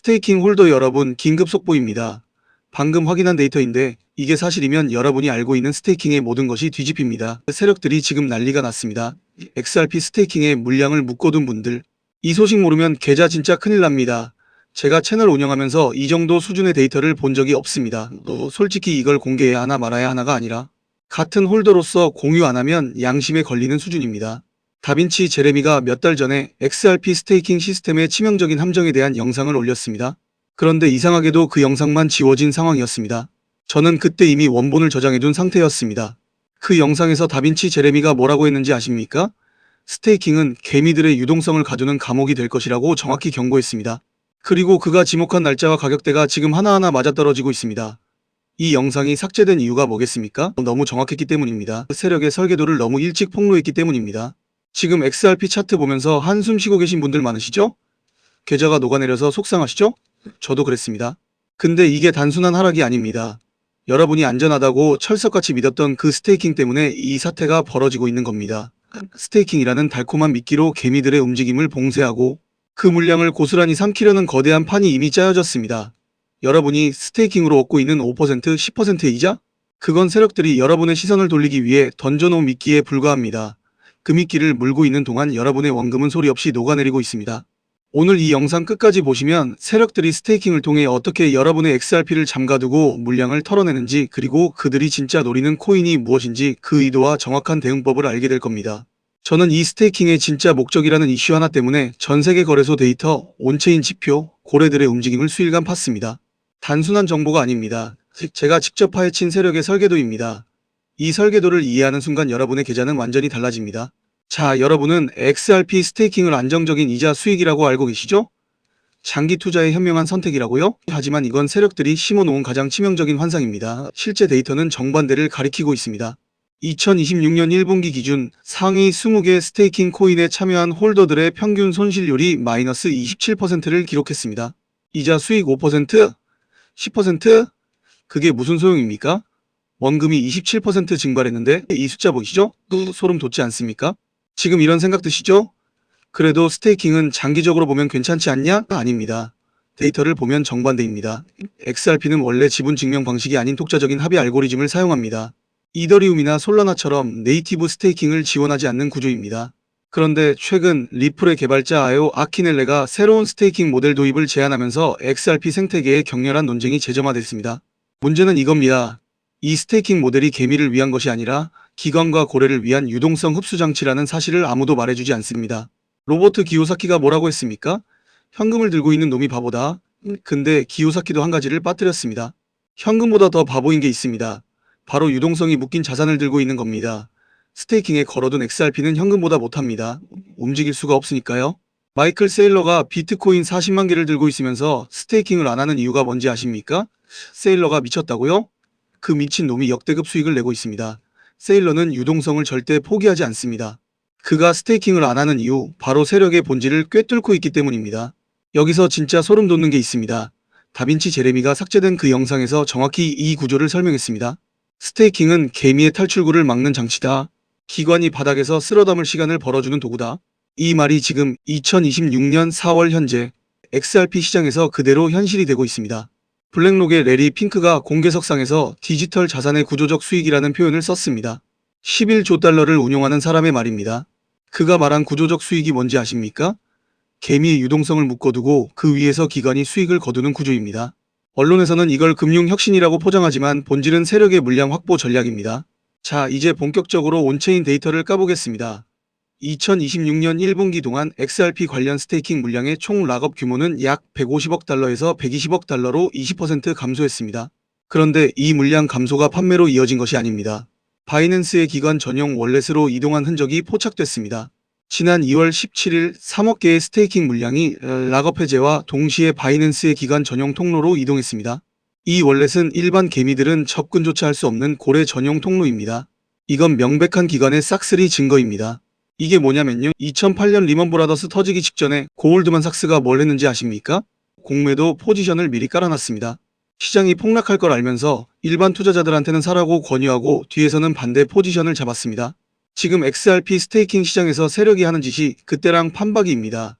스테이킹 홀더 여러분, 긴급 속보입니다. 방금 확인한 데이터인데 이게 사실이면 여러분이 알고 있는 스테이킹의 모든 것이 뒤집힙니다. 세력들이 지금 난리가 났습니다. XRP 스테이킹의 물량을 묶어둔 분들, 이 소식 모르면 계좌 진짜 큰일 납니다. 제가 채널 운영하면서 이 정도 수준의 데이터를 본 적이 없습니다. 또 솔직히 이걸 공개해야 하나 말아야 하나가 아니라 같은 홀더로서 공유 안 하면 양심에 걸리는 수준입니다. 다빈치 제레미가 몇 달 전에 XRP 스테이킹 시스템의 치명적인 함정에 대한 영상을 올렸습니다. 그런데 이상하게도 그 영상만 지워진 상황이었습니다. 저는 그때 이미 원본을 저장해둔 상태였습니다. 그 영상에서 다빈치 제레미가 뭐라고 했는지 아십니까? 스테이킹은 개미들의 유동성을 가두는 감옥이 될 것이라고 정확히 경고했습니다. 그리고 그가 지목한 날짜와 가격대가 지금 하나하나 맞아떨어지고 있습니다. 이 영상이 삭제된 이유가 뭐겠습니까? 너무 정확했기 때문입니다. 세력의 설계도를 너무 일찍 폭로했기 때문입니다. 지금 XRP 차트 보면서 한숨 쉬고 계신 분들 많으시죠? 계좌가 녹아내려서 속상하시죠? 저도 그랬습니다. 근데 이게 단순한 하락이 아닙니다. 여러분이 안전하다고 철석같이 믿었던 그 스테이킹 때문에 이 사태가 벌어지고 있는 겁니다. 스테이킹이라는 달콤한 미끼로 개미들의 움직임을 봉쇄하고 그 물량을 고스란히 삼키려는 거대한 판이 이미 짜여졌습니다. 여러분이 스테이킹으로 얻고 있는 5%, 10%의 이자? 그건 세력들이 여러분의 시선을 돌리기 위해 던져놓은 미끼에 불과합니다. 그 미끼를 물고 있는 동안 여러분의 원금은 소리 없이 녹아내리고 있습니다. 오늘 이 영상 끝까지 보시면 세력들이 스테이킹을 통해 어떻게 여러분의 XRP를 잠가두고 물량을 털어내는지, 그리고 그들이 진짜 노리는 코인이 무엇인지 그 의도와 정확한 대응법을 알게 될 겁니다. 저는 이 스테이킹의 진짜 목적이라는 이슈 하나 때문에 전세계 거래소 데이터, 온체인 지표, 고래들의 움직임을 수일간 팠습니다. 단순한 정보가 아닙니다. 제가 직접 파헤친 세력의 설계도입니다. 이 설계도를 이해하는 순간 여러분의 계좌는 완전히 달라집니다. 자, 여러분은 XRP 스테이킹을 안정적인 이자 수익이라고 알고 계시죠? 장기 투자의 현명한 선택이라고요? 하지만 이건 세력들이 심어놓은 가장 치명적인 환상입니다. 실제 데이터는 정반대를 가리키고 있습니다. 2026년 1분기 기준 상위 20개 스테이킹 코인에 참여한 홀더들의 평균 손실률이 마이너스 27%를 기록했습니다. 이자 수익 5%? 10%? 그게 무슨 소용입니까? 원금이 27% 증발했는데 이 숫자 보이시죠? 소름 돋지 않습니까? 지금 이런 생각 드시죠? 그래도 스테이킹은 장기적으로 보면 괜찮지 않냐? 아닙니다. 데이터를 보면 정반대입니다. XRP는 원래 지분 증명 방식이 아닌 독자적인 합의 알고리즘을 사용합니다. 이더리움이나 솔라나처럼 네이티브 스테이킹을 지원하지 않는 구조입니다. 그런데 최근 리플의 개발자 아요 아키넬레가 새로운 스테이킹 모델 도입을 제안하면서 XRP 생태계에 격렬한 논쟁이 재점화됐습니다. 문제는 이겁니다. 이 스테이킹 모델이 개미를 위한 것이 아니라 기관과 고래를 위한 유동성 흡수 장치라는 사실을 아무도 말해주지 않습니다. 로버트 기요사키가 뭐라고 했습니까? 현금을 들고 있는 놈이 바보다. 근데 기요사키도 한 가지를 빠뜨렸습니다. 현금보다 더 바보인 게 있습니다. 바로 유동성이 묶인 자산을 들고 있는 겁니다. 스테이킹에 걸어둔 XRP는 현금보다 못합니다. 움직일 수가 없으니까요. 마이클 세일러가 비트코인 40만 개를 들고 있으면서 스테이킹을 안 하는 이유가 뭔지 아십니까? 세일러가 미쳤다고요? 그 미친 놈이 역대급 수익을 내고 있습니다. 세일러는 유동성을 절대 포기하지 않습니다. 그가 스테이킹을 안 하는 이유, 바로 세력의 본질을 꿰뚫고 있기 때문입니다. 여기서 진짜 소름 돋는 게 있습니다. 다빈치 제레미가 삭제된 그 영상에서 정확히 이 구조를 설명했습니다. 스테이킹은 개미의 탈출구를 막는 장치다. 기관이 바닥에서 쓸어담을 시간을 벌어주는 도구다. 이 말이 지금 2026년 4월 현재 XRP 시장에서 그대로 현실이 되고 있습니다. 블랙록의 레리 핑크가 공개석상에서 디지털 자산의 구조적 수익이라는 표현을 썼습니다. 11조 달러를 운용하는 사람의 말입니다. 그가 말한 구조적 수익이 뭔지 아십니까? 개미의 유동성을 묶어두고 그 위에서 기관이 수익을 거두는 구조입니다. 언론에서는 이걸 금융혁신이라고 포장하지만 본질은 세력의 물량 확보 전략입니다. 자, 이제 본격적으로 온체인 데이터를 까보겠습니다. 2026년 1분기 동안 XRP 관련 스테이킹 물량의 총 락업 규모는 약 150억 달러에서 120억 달러로 20% 감소했습니다. 그런데 이 물량 감소가 판매로 이어진 것이 아닙니다. 바이낸스의 기관 전용 월렛으로 이동한 흔적이 포착됐습니다. 지난 2월 17일 3억 개의 스테이킹 물량이 락업 해제와 동시에 바이낸스의 기관 전용 통로로 이동했습니다. 이 월렛은 일반 개미들은 접근조차 할 수 없는 고래 전용 통로입니다. 이건 명백한 기관의 싹쓸이 증거입니다. 이게 뭐냐면요. 2008년 리먼 브라더스 터지기 직전에 고울드만 삭스가 뭘 했는지 아십니까? 공매도 포지션을 미리 깔아놨습니다. 시장이 폭락할 걸 알면서 일반 투자자들한테는 사라고 권유하고 뒤에서는 반대 포지션을 잡았습니다. 지금 XRP 스테이킹 시장에서 세력이 하는 짓이 그때랑 판박이입니다.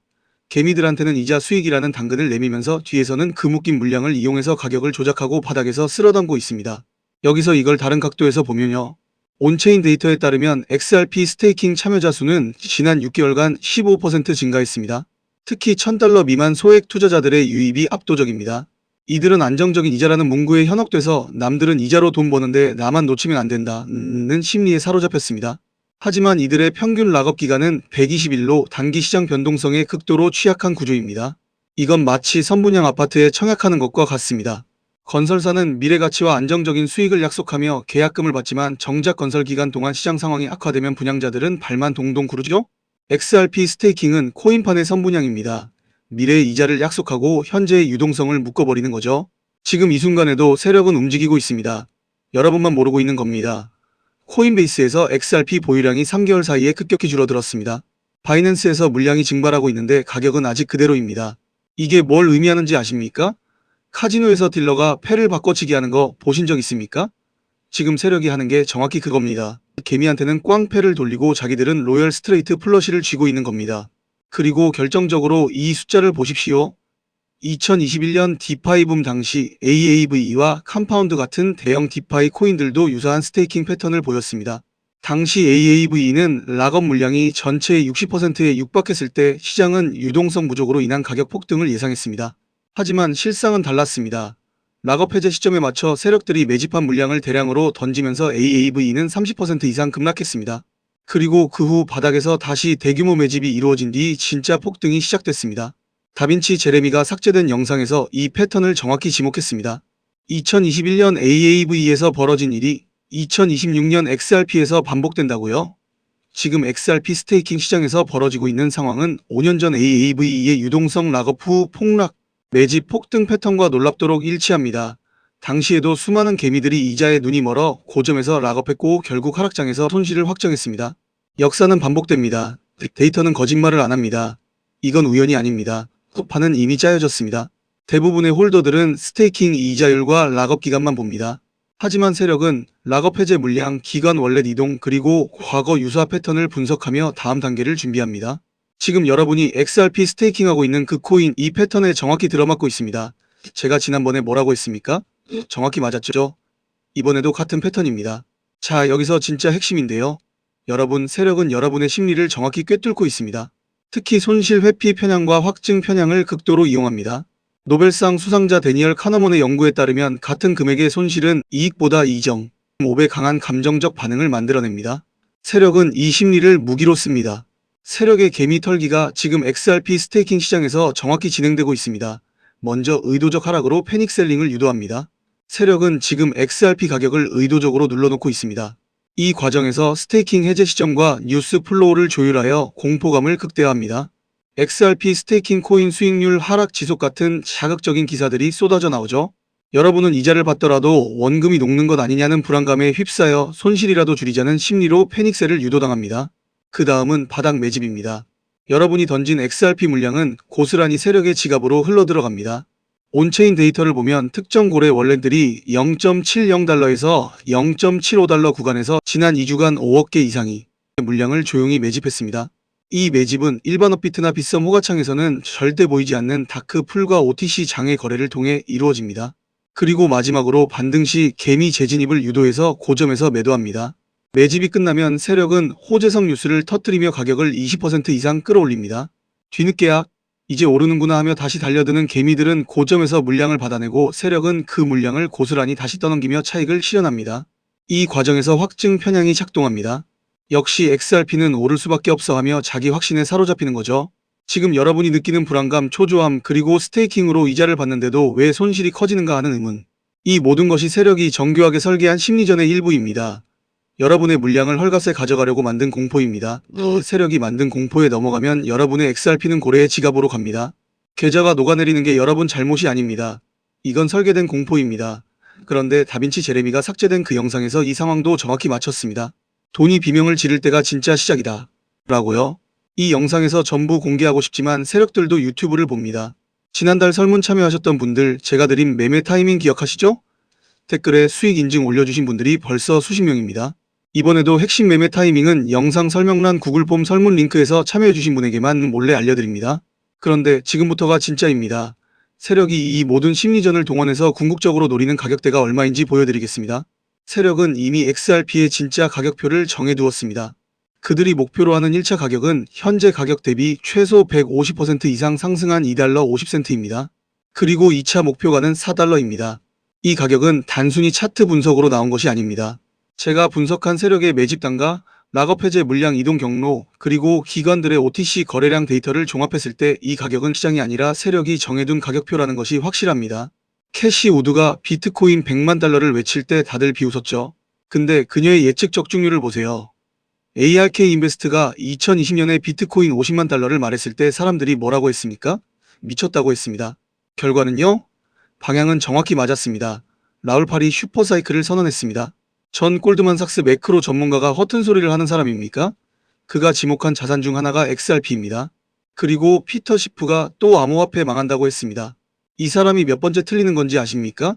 개미들한테는 이자 수익이라는 당근을 내밀면서 뒤에서는 그 묶인 물량을 이용해서 가격을 조작하고 바닥에서 쓸어담고 있습니다. 여기서 이걸 다른 각도에서 보면요. 온체인 데이터에 따르면 XRP 스테이킹 참여자 수는 지난 6개월간 15% 증가했습니다. 특히 $1000 미만 소액 투자자들의 유입이 압도적입니다. 이들은 안정적인 이자라는 문구에 현혹돼서 남들은 이자로 돈 버는데 나만 놓치면 안 된다는 심리에 사로잡혔습니다. 하지만 이들의 평균 락업 기간은 120일로 단기 시장 변동성에 극도로 취약한 구조입니다. 이건 마치 선분양 아파트에 청약하는 것과 같습니다. 건설사는 미래 가치와 안정적인 수익을 약속하며 계약금을 받지만 정작 건설 기간 동안 시장 상황이 악화되면 분양자들은 발만 동동 구르죠? XRP 스테이킹은 코인판의 선분양입니다. 미래의 이자를 약속하고 현재의 유동성을 묶어버리는 거죠. 지금 이 순간에도 세력은 움직이고 있습니다. 여러분만 모르고 있는 겁니다. 코인베이스에서 XRP 보유량이 3개월 사이에 급격히 줄어들었습니다. 바이낸스에서 물량이 증발하고 있는데 가격은 아직 그대로입니다. 이게 뭘 의미하는지 아십니까? 카지노에서 딜러가 패를 바꿔치기 하는 거 보신 적 있습니까? 지금 세력이 하는 게 정확히 그겁니다. 개미한테는 꽝패를 돌리고 자기들은 로열 스트레이트 플러시를 쥐고 있는 겁니다. 그리고 결정적으로 이 숫자를 보십시오. 2021년 디파이 붐 당시 AAVE와 컴파운드 같은 대형 디파이 코인들도 유사한 스테이킹 패턴을 보였습니다. 당시 AAVE는 락업 물량이 전체의 60%에 육박했을 때 시장은 유동성 부족으로 인한 가격 폭등을 예상했습니다. 하지만 실상은 달랐습니다. 락업 해제 시점에 맞춰 세력들이 매집한 물량을 대량으로 던지면서 AAVE는 30% 이상 급락했습니다. 그리고 그 후 바닥에서 다시 대규모 매집이 이루어진 뒤 진짜 폭등이 시작됐습니다. 다빈치 제레미가 삭제된 영상에서 이 패턴을 정확히 지목했습니다. 2021년 AAV에서 벌어진 일이 2026년 XRP에서 반복된다고요? 지금 XRP 스테이킹 시장에서 벌어지고 있는 상황은 5년 전 AAV의 유동성 락업 후 폭락, 매집 폭등 패턴과 놀랍도록 일치합니다. 당시에도 수많은 개미들이 이자에 눈이 멀어 고점에서 락업했고 결국 하락장에서 손실을 확정했습니다. 역사는 반복됩니다. 데이터는 거짓말을 안 합니다. 이건 우연이 아닙니다. 판은 이미 짜여졌습니다. 대부분의 홀더들은 스테이킹 이자율과 락업 기간만 봅니다. 하지만 세력은 락업 해제 물량, 기간 원렛 이동, 그리고 과거 유사 패턴을 분석하며 다음 단계를 준비합니다. 지금 여러분이 XRP 스테이킹하고 있는 그 코인 이 패턴에 정확히 들어맞고 있습니다. 제가 지난번에 뭐라고 했습니까? 정확히 맞았죠? 이번에도 같은 패턴입니다. 자, 여기서 진짜 핵심인데요. 여러분, 세력은 여러분의 심리를 정확히 꿰뚫고 있습니다. 특히 손실 회피 편향과 확증 편향을 극도로 이용합니다. 노벨상 수상자 데니얼 카너먼의 연구에 따르면 같은 금액의 손실은 이익보다 2.5배 강한 감정적 반응을 만들어냅니다. 세력은 이 심리를 무기로 씁니다. 세력의 개미 털기가 지금 XRP 스테이킹 시장에서 정확히 진행되고 있습니다. 먼저 의도적 하락으로 패닉셀링을 유도합니다. 세력은 지금 XRP 가격을 의도적으로 눌러놓고 있습니다. 이 과정에서 스테이킹 해제 시점과 뉴스 플로우를 조율하여 공포감을 극대화합니다. XRP 스테이킹 코인 수익률 하락 지속 같은 자극적인 기사들이 쏟아져 나오죠. 여러분은 이자를 받더라도 원금이 녹는 것 아니냐는 불안감에 휩싸여 손실이라도 줄이자는 심리로 패닉셀을 유도당합니다. 그 다음은 바닥 매집입니다. 여러분이 던진 XRP 물량은 고스란히 세력의 지갑으로 흘러들어갑니다. 온체인 데이터를 보면 특정 고래 원래들이 0.70달러에서 0.75달러 구간에서 지난 2주간 5억 개 이상의 물량을 조용히 매집했습니다. 이 매집은 일반 업비트나 빗썸 호가창에서는 절대 보이지 않는 다크풀과 OTC 장의 거래를 통해 이루어집니다. 그리고 마지막으로 반등 시 개미 재진입을 유도해서 고점에서 매도합니다. 매집이 끝나면 세력은 호재성 뉴스를 터뜨리며 가격을 20% 이상 끌어올립니다. 뒤늦게야 이제 오르는구나 하며 다시 달려드는 개미들은 고점에서 물량을 받아내고 세력은 그 물량을 고스란히 다시 떠넘기며 차익을 실현합니다. 이 과정에서 확증 편향이 작동합니다. 역시 XRP는 오를 수밖에 없어 하며 자기 확신에 사로잡히는 거죠. 지금 여러분이 느끼는 불안감, 초조함, 그리고 스테이킹으로 이자를 받는데도 왜 손실이 커지는가 하는 의문. 이 모든 것이 세력이 정교하게 설계한 심리전의 일부입니다. 여러분의 물량을 헐값에 가져가려고 만든 공포입니다. 세력이 만든 공포에 넘어가면 여러분의 XRP는 고래의 지갑으로 갑니다. 계좌가 녹아내리는 게 여러분 잘못이 아닙니다. 이건 설계된 공포입니다. 그런데 다빈치 제레미가 삭제된 그 영상에서 이 상황도 정확히 맞췄습니다. 돈이 비명을 지를 때가 진짜 시작이다. 라고요. 이 영상에서 전부 공개하고 싶지만 세력들도 유튜브를 봅니다. 지난달 설문 참여하셨던 분들 제가 드린 매매 타이밍 기억하시죠? 댓글에 수익 인증 올려주신 분들이 벌써 수십 명입니다. 이번에도 핵심 매매 타이밍은 영상 설명란 구글 폼 설문 링크에서 참여해주신 분에게만 몰래 알려드립니다. 그런데 지금부터가 진짜입니다. 세력이 이 모든 심리전을 동원해서 궁극적으로 노리는 가격대가 얼마인지 보여드리겠습니다. 세력은 이미 XRP의 진짜 가격표를 정해두었습니다. 그들이 목표로 하는 1차 가격은 현재 가격 대비 최소 150% 이상 상승한 2달러 50센트입니다. 그리고 2차 목표가는 4달러입니다. 이 가격은 단순히 차트 분석으로 나온 것이 아닙니다. 제가 분석한 세력의 매집 단가, 락업 해제 물량 이동 경로, 그리고 기관들의 OTC 거래량 데이터를 종합했을 때 이 가격은 시장이 아니라 세력이 정해둔 가격표라는 것이 확실합니다. 캐시 우드가 비트코인 100만 달러를 외칠 때 다들 비웃었죠. 근데 그녀의 예측 적중률을 보세요. ARK 인베스트가 2020년에 비트코인 50만 달러를 말했을 때 사람들이 뭐라고 했습니까? 미쳤다고 했습니다. 결과는요? 방향은 정확히 맞았습니다. 라울팔이 슈퍼사이클을 선언했습니다. 전 골드만삭스 매크로 전문가가 허튼 소리를 하는 사람입니까? 그가 지목한 자산 중 하나가 XRP입니다. 그리고 피터 시프가 또 암호화폐 망한다고 했습니다. 이 사람이 몇 번째 틀리는 건지 아십니까?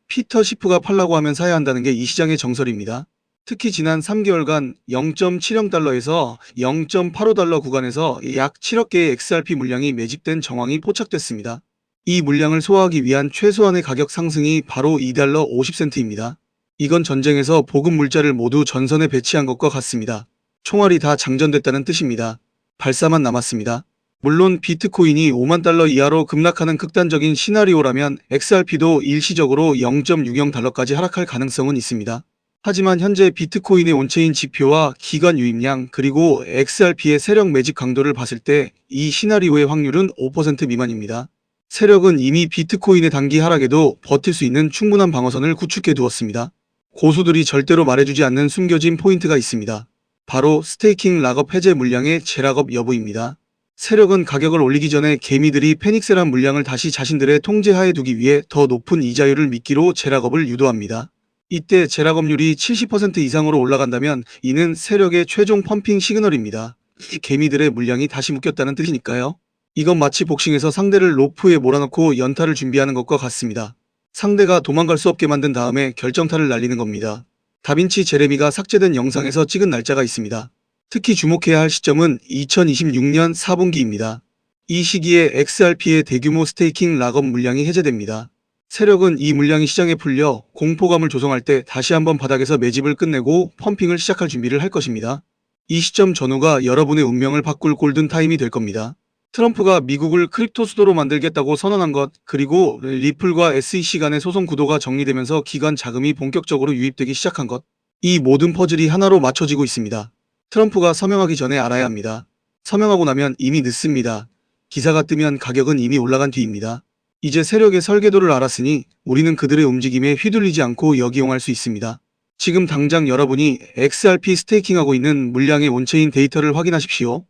피터 시프가 팔라고 하면 사야 한다는 게 이 시장의 정설입니다. 특히 지난 3개월간 0.70달러에서 0.85달러 구간에서 약 7억 개의 XRP 물량이 매집된 정황이 포착됐습니다. 이 물량을 소화하기 위한 최소한의 가격 상승이 바로 2달러 50센트입니다. 이건 전쟁에서 보급 물자를 모두 전선에 배치한 것과 같습니다. 총알이 다 장전됐다는 뜻입니다. 발사만 남았습니다. 물론 비트코인이 5만 달러 이하로 급락하는 극단적인 시나리오라면 XRP도 일시적으로 0.60달러까지 하락할 가능성은 있습니다. 하지만 현재 비트코인의 온체인 지표와 기관 유입량 그리고 XRP의 세력 매집 강도를 봤을 때 이 시나리오의 확률은 5% 미만입니다. 세력은 이미 비트코인의 단기 하락에도 버틸 수 있는 충분한 방어선을 구축해 두었습니다. 고수들이 절대로 말해주지 않는 숨겨진 포인트가 있습니다. 바로 스테이킹 락업 해제 물량의 재락업 여부입니다. 세력은 가격을 올리기 전에 개미들이 패닉셀한 물량을 다시 자신들의 통제하에 두기 위해 더 높은 이자율을 미끼로 재락업을 유도합니다. 이때 재락업률이 70% 이상으로 올라간다면 이는 세력의 최종 펌핑 시그널입니다. 이 개미들의 물량이 다시 묶였다는 뜻이니까요. 이건 마치 복싱에서 상대를 로프에 몰아넣고 연타를 준비하는 것과 같습니다. 상대가 도망갈 수 없게 만든 다음에 결정타를 날리는 겁니다. 다빈치 제레미가 삭제된 영상에서 찍은 날짜가 있습니다. 특히 주목해야 할 시점은 2026년 4분기입니다. 이 시기에 XRP의 대규모 스테이킹 락업 물량이 해제됩니다. 세력은 이 물량이 시장에 풀려 공포감을 조성할 때 다시 한번 바닥에서 매집을 끝내고 펌핑을 시작할 준비를 할 것입니다. 이 시점 전후가 여러분의 운명을 바꿀 골든타임이 될 겁니다. 트럼프가 미국을 크립토 수도로 만들겠다고 선언한 것, 그리고 리플과 SEC 간의 소송 구도가 정리되면서 기관 자금이 본격적으로 유입되기 시작한 것, 이 모든 퍼즐이 하나로 맞춰지고 있습니다. 트럼프가 서명하기 전에 알아야 합니다. 서명하고 나면 이미 늦습니다. 기사가 뜨면 가격은 이미 올라간 뒤입니다. 이제 세력의 설계도를 알았으니 우리는 그들의 움직임에 휘둘리지 않고 역이용할 수 있습니다. 지금 당장 여러분이 XRP 스테이킹하고 있는 물량의 온체인 데이터를 확인하십시오.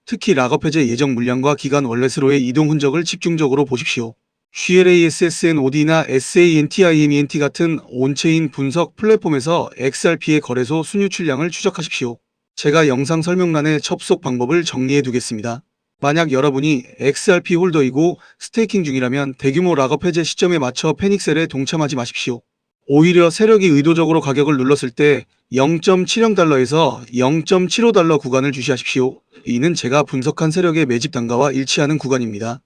특히 락업 해제 예정 물량과 기간 월렛으로의 이동 흔적을 집중적으로 보십시오. GLASSNOD나 SANTIMENT 같은 온체인 분석 플랫폼에서 XRP의 거래소 순유출량을 추적하십시오. 제가 영상 설명란에 접속 방법을 정리해 두겠습니다. 만약 여러분이 XRP 홀더이고 스테이킹 중이라면 대규모 락업 해제 시점에 맞춰 패닉셀에 동참하지 마십시오. 오히려 세력이 의도적으로 가격을 눌렀을 때 0.70달러에서 0.75달러 구간을 주시하십시오. 이는 제가 분석한 세력의 매집 단가와 일치하는 구간입니다.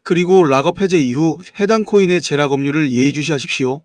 그리고 락업 해제 이후 해당 코인의 재락업률을 예의주시하십시오.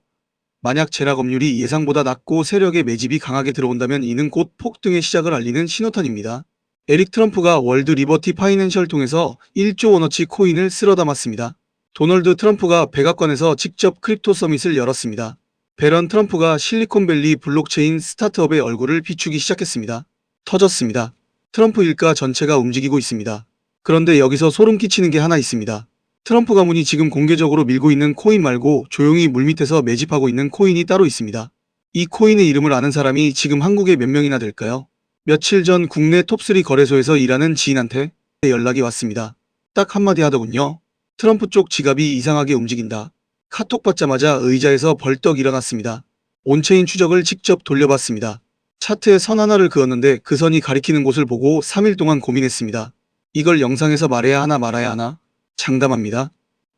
만약 재락업률이 예상보다 낮고 세력의 매집이 강하게 들어온다면 이는 곧 폭등의 시작을 알리는 신호탄입니다. 에릭 트럼프가 월드 리버티 파이낸셜 통해서 1조 원어치 코인을 쓸어 담았습니다. 도널드 트럼프가 백악관에서 직접 크립토 서밋을 열었습니다. 배런 트럼프가 실리콘밸리 블록체인 스타트업의 얼굴을 비추기 시작했습니다. 터졌습니다. 트럼프 일가 전체가 움직이고 있습니다. 그런데 여기서 소름 끼치는 게 하나 있습니다. 트럼프 가문이 지금 공개적으로 밀고 있는 코인 말고 조용히 물밑에서 매집하고 있는 코인이 따로 있습니다. 이 코인의 이름을 아는 사람이 지금 한국에 몇 명이나 될까요? 며칠 전 국내 톱3 거래소에서 일하는 지인한테 연락이 왔습니다. 딱 한마디 하더군요. 트럼프 쪽 지갑이 이상하게 움직인다. 카톡 받자마자 의자에서 벌떡 일어났습니다. 온체인 추적을 직접 돌려봤습니다. 차트에 선 하나를 그었는데 그 선이 가리키는 곳을 보고 3일 동안 고민했습니다. 이걸 영상에서 말해야 하나 말아야 하나? 장담합니다.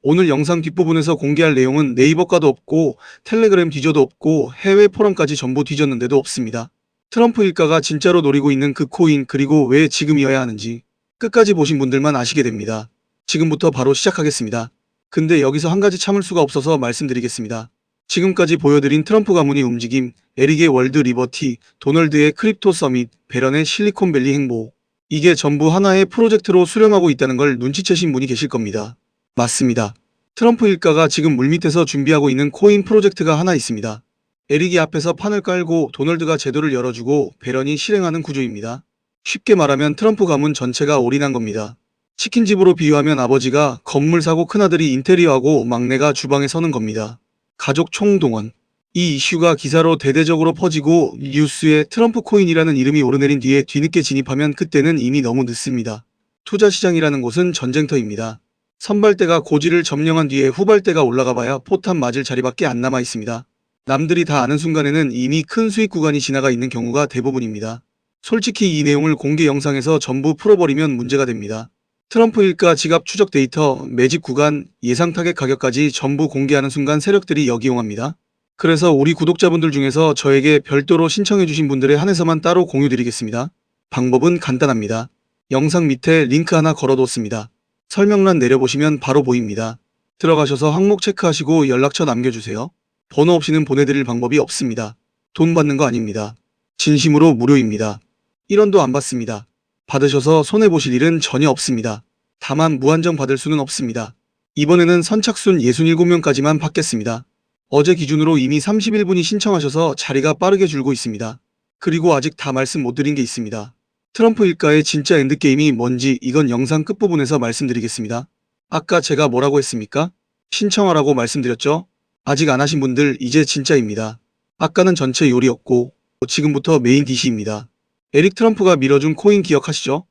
오늘 영상 뒷부분에서 공개할 내용은 네이버 가도 없고 텔레그램 뒤져도 없고 해외 포럼까지 전부 뒤졌는데도 없습니다. 트럼프 일가가 진짜로 노리고 있는 그 코인 그리고 왜 지금이어야 하는지 끝까지 보신 분들만 아시게 됩니다. 지금부터 바로 시작하겠습니다. 근데 여기서 한 가지 참을 수가 없어서 말씀드리겠습니다. 지금까지 보여드린 트럼프 가문의 움직임, 에릭의 월드 리버티, 도널드의 크립토 서밋, 베런의 실리콘밸리 행보. 이게 전부 하나의 프로젝트로 수렴하고 있다는 걸 눈치채신 분이 계실 겁니다. 맞습니다. 트럼프 일가가 지금 물밑에서 준비하고 있는 코인 프로젝트가 하나 있습니다. 에릭이 앞에서 판을 깔고 도널드가 제도를 열어주고 베런이 실행하는 구조입니다. 쉽게 말하면 트럼프 가문 전체가 올인한 겁니다. 치킨집으로 비유하면 아버지가 건물 사고 큰아들이 인테리어하고 막내가 주방에 서는 겁니다. 가족 총동원. 이 이슈가 기사로 대대적으로 퍼지고 뉴스에 트럼프 코인이라는 이름이 오르내린 뒤에 뒤늦게 진입하면 그때는 이미 너무 늦습니다. 투자시장이라는 곳은 전쟁터입니다. 선발대가 고지를 점령한 뒤에 후발대가 올라가 봐야 포탄 맞을 자리밖에 안 남아 있습니다. 남들이 다 아는 순간에는 이미 큰 수익 구간이 지나가 있는 경우가 대부분입니다. 솔직히 이 내용을 공개 영상에서 전부 풀어버리면 문제가 됩니다. 트럼프 일가 지갑 추적 데이터, 매집 구간, 예상 타겟 가격까지 전부 공개하는 순간 세력들이 역이용합니다. 그래서 우리 구독자분들 중에서 저에게 별도로 신청해주신 분들에 한해서만 따로 공유드리겠습니다. 방법은 간단합니다. 영상 밑에 링크 하나 걸어뒀습니다. 설명란 내려보시면 바로 보입니다. 들어가셔서 항목 체크하시고 연락처 남겨주세요. 번호 없이는 보내드릴 방법이 없습니다. 돈 받는 거 아닙니다. 진심으로 무료입니다. 1원도 안 받습니다. 받으셔서 손해보실 일은 전혀 없습니다. 다만 무한정 받을 수는 없습니다. 이번에는 선착순 67명까지만 받겠습니다. 어제 기준으로 이미 31분이 신청하셔서 자리가 빠르게 줄고 있습니다. 그리고 아직 다 말씀 못 드린 게 있습니다. 트럼프 일가의 진짜 엔드게임이 뭔지 이건 영상 끝부분에서 말씀드리겠습니다. 아까 제가 뭐라고 했습니까? 신청하라고 말씀드렸죠? 아직 안 하신 분들 이제 진짜입니다. 아까는 전체 요리였고 지금부터 메인 디시입니다. 에릭 트럼프가 밀어준 코인 기억하시죠?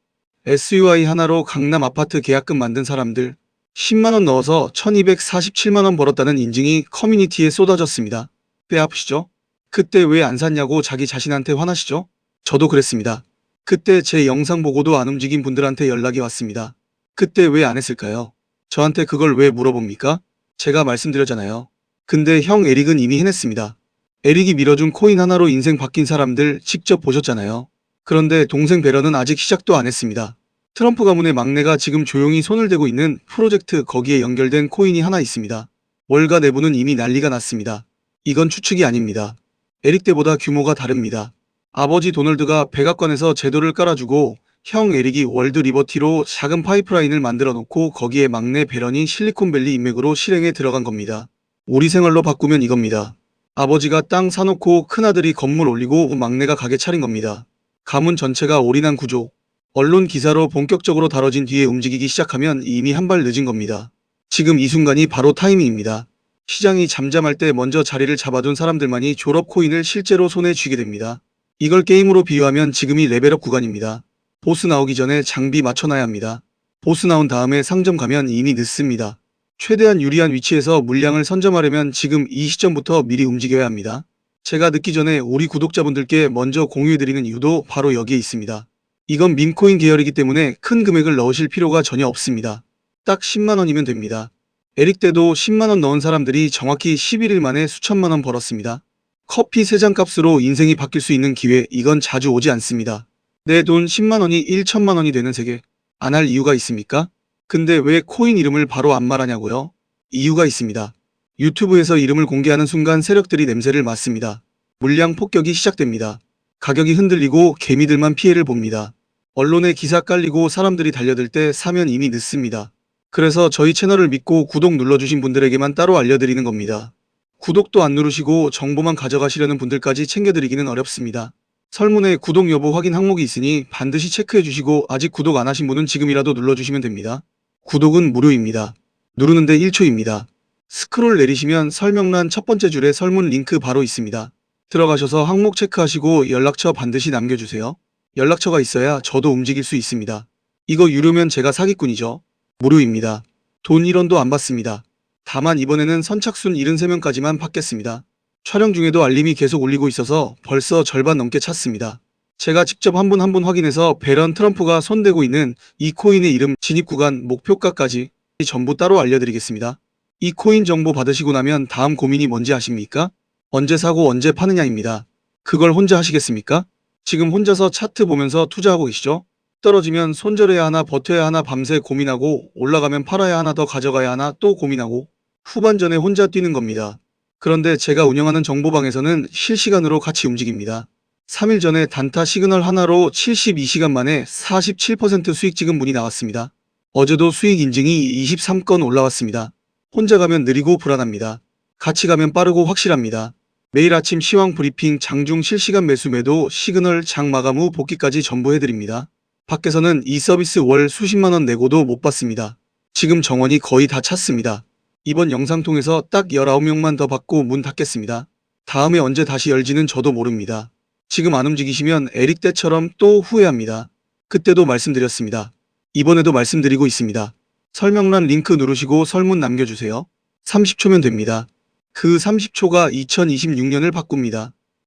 SUI 하나로 강남 아파트 계약금 만든 사람들 10만원 넣어서 1247만원 벌었다는 인증이 커뮤니티에 쏟아졌습니다. 뼈 아프시죠? 그때 왜 안 샀냐고 자기 자신한테 화나시죠? 저도 그랬습니다. 그때 제 영상 보고도 안 움직인 분들한테 연락이 왔습니다. 그때 왜 안 했을까요? 저한테 그걸 왜 물어봅니까? 제가 말씀드렸잖아요. 근데 형 에릭은 이미 해냈습니다. 에릭이 밀어준 코인 하나로 인생 바뀐 사람들 직접 보셨잖아요. 그런데 동생 베런은 아직 시작도 안 했습니다. 트럼프 가문의 막내가 지금 조용히 손을 대고 있는 프로젝트 거기에 연결된 코인이 하나 있습니다. 월가 내부는 이미 난리가 났습니다. 이건 추측이 아닙니다. 에릭 때보다 규모가 다릅니다. 아버지 도널드가 백악관에서 제도를 깔아주고 형 에릭이 월드 리버티로 작은 파이프라인을 만들어 놓고 거기에 막내 베런이 실리콘밸리 인맥으로 실행에 들어간 겁니다. 우리 생활로 바꾸면 이겁니다. 아버지가 땅 사놓고 큰아들이 건물 올리고 막내가 가게 차린 겁니다. 가문 전체가 올인한 구조. 언론 기사로 본격적으로 다뤄진 뒤에 움직이기 시작하면 이미 한 발 늦은 겁니다. 지금 이 순간이 바로 타이밍입니다. 시장이 잠잠할 때 먼저 자리를 잡아둔 사람들만이 졸업 코인을 실제로 손에 쥐게 됩니다. 이걸 게임으로 비유하면 지금이 레벨업 구간입니다. 보스 나오기 전에 장비 맞춰놔야 합니다. 보스 나온 다음에 상점 가면 이미 늦습니다. 최대한 유리한 위치에서 물량을 선점하려면 지금 이 시점부터 미리 움직여야 합니다. 제가 늦기 전에 우리 구독자분들께 먼저 공유해드리는 이유도 바로 여기에 있습니다. 이건 밈코인 계열이기 때문에 큰 금액을 넣으실 필요가 전혀 없습니다. 딱 10만원이면 됩니다. 에릭 때도 10만원 넣은 사람들이 정확히 11일 만에 수천만원 벌었습니다. 커피 3잔 값으로 인생이 바뀔 수 있는 기회, 이건 자주 오지 않습니다. 내 돈 10만원이 1천만원이 되는 세계. 안 할 이유가 있습니까? 근데 왜 코인 이름을 바로 안 말하냐고요? 이유가 있습니다. 유튜브에서 이름을 공개하는 순간 세력들이 냄새를 맡습니다. 물량 폭격이 시작됩니다. 가격이 흔들리고 개미들만 피해를 봅니다. 언론에 기사 깔리고 사람들이 달려들 때 사면 이미 늦습니다. 그래서 저희 채널을 믿고 구독 눌러주신 분들에게만 따로 알려드리는 겁니다. 구독도 안 누르시고 정보만 가져가시려는 분들까지 챙겨드리기는 어렵습니다. 설문에 구독 여부 확인 항목이 있으니 반드시 체크해주시고 아직 구독 안 하신 분은 지금이라도 눌러주시면 됩니다. 구독은 무료입니다. 누르는데 1초입니다. 스크롤 내리시면 설명란 첫 번째 줄에 설문 링크 바로 있습니다. 들어가셔서 항목 체크하시고 연락처 반드시 남겨주세요. 연락처가 있어야 저도 움직일 수 있습니다. 이거 유료면 제가 사기꾼이죠. 무료입니다. 돈 1원도 안 받습니다. 다만 이번에는 선착순 73명까지만 받겠습니다. 촬영 중에도 알림이 계속 울리고 있어서 벌써 절반 넘게 찼습니다. 제가 직접 한 분 한 분 확인해서 베런 트럼프가 손대고 있는 이 코인의 이름, 진입 구간, 목표가까지 전부 따로 알려드리겠습니다. 이 코인 정보 받으시고 나면 다음 고민이 뭔지 아십니까? 언제 사고 언제 파느냐입니다. 그걸 혼자 하시겠습니까? 지금 혼자서 차트 보면서 투자하고 계시죠? 떨어지면 손절해야 하나 버텨야 하나 밤새 고민하고 올라가면 팔아야 하나 더 가져가야 하나 또 고민하고 후반전에 혼자 뛰는 겁니다. 그런데 제가 운영하는 정보방에서는 실시간으로 같이 움직입니다. 3일 전에 단타 시그널 하나로 72시간 만에 47% 수익 찍은 분이 나왔습니다. 어제도 수익 인증이 23건 올라왔습니다. 혼자 가면 느리고 불안합니다. 같이 가면 빠르고 확실합니다. 매일 아침 시황 브리핑, 장중 실시간 매수 매도, 시그널, 장 마감 후 복귀까지 전부 해드립니다. 밖에서는 이 서비스 월 수십만원 내고도 못 받습니다. 지금 정원이 거의 다 찼습니다. 이번 영상 통해서 딱 19명만 더 받고 문 닫겠습니다. 다음에 언제 다시 열지는 저도 모릅니다. 지금 안 움직이시면 에릭 때처럼 또 후회합니다. 그때도 말씀드렸습니다. 이번에도 말씀드리고 있습니다. 설명란 링크 누르시고 설문 남겨주세요. 30초면 됩니다. 그 30초가 2026년을 바꿉니다.